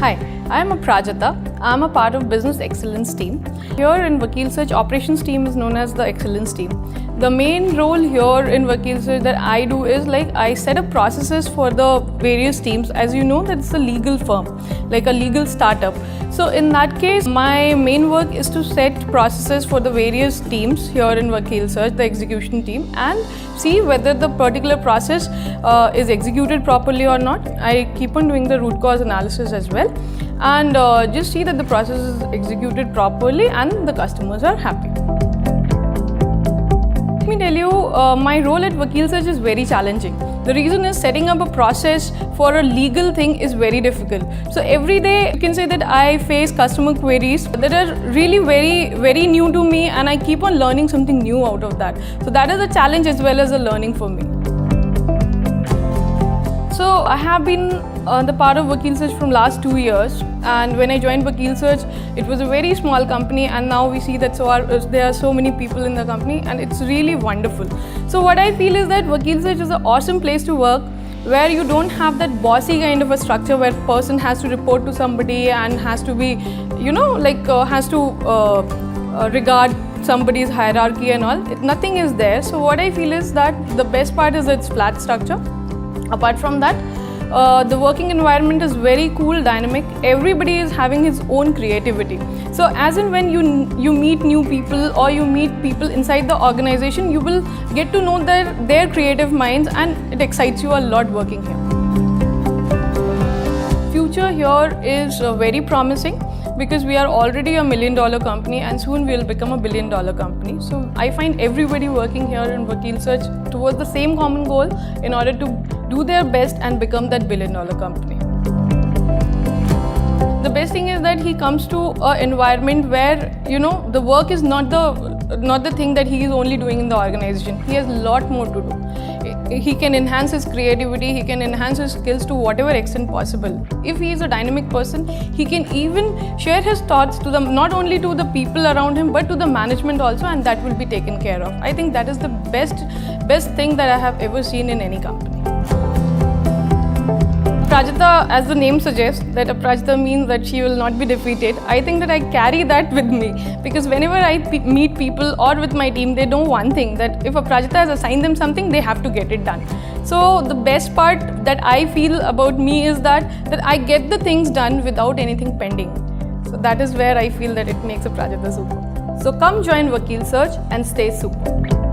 Hi, I am Aprajita. I am a part of Business Excellence team. Here in Vakil Search, operations team is known as the Excellence team. The main role here in Vakil Search that I do is I set up processes for the various teams. As you know, that it's a legal firm, like a legal startup. So in that case, my main work is to set processes for the various teams here in Vakil Search, the execution team, and see whether the particular process is executed properly or not. I keep on doing the root cause analysis as well, and just see that the process is executed properly and the customers are happy. Let me tell you, my role at Vakil Search is very challenging. The reason is setting up a process for a legal thing is very difficult. So every day you can say that I face customer queries that are really very new to me, and I keep on learning something new out of that. So that is a challenge as well as a learning for me. So I have been the part of Vakil Search from last 2 years, and when I joined Vakil Search, it was a very small company, and now we see that there are so many people in the company, and it's really wonderful. So what I feel is that Vakil Search is an awesome place to work, where you don't have that bossy kind of a structure where a person has to report to somebody and has to be, has to regard somebody's hierarchy and all. Nothing is there. So what I feel is that the best part is its flat structure. Apart from that, the working environment is very cool, dynamic. Everybody is having his own creativity. So as and when you meet new people or you meet people inside the organization, you will get to know their creative minds, and it excites you a lot working here. Future here is very promising, because we are already $1 million company and soon we will become a $1 billion company. So I find everybody working here in Vakil Search towards the same common goal in order to do their best and become that $1 billion company. The best thing is that he comes to an environment where the work is not the thing that he is only doing in the organization. He has a lot more to do. He can enhance his creativity, he can enhance his skills to whatever extent possible. If he is a dynamic person, he can even share his thoughts to not only to the people around him, but to the management also, and that will be taken care of. I think that is the best thing that I have ever seen in any company. Aprajita, as the name suggests, that Aprajita means that she will not be defeated. I think that I carry that with me, because whenever I meet people or with my team, they know one thing, that if Aprajita has assigned them something, they have to get it done. So the best part that I feel about me is that I get the things done without anything pending. So that is where I feel that it makes Aprajita super. So come join Vakil Search and stay super.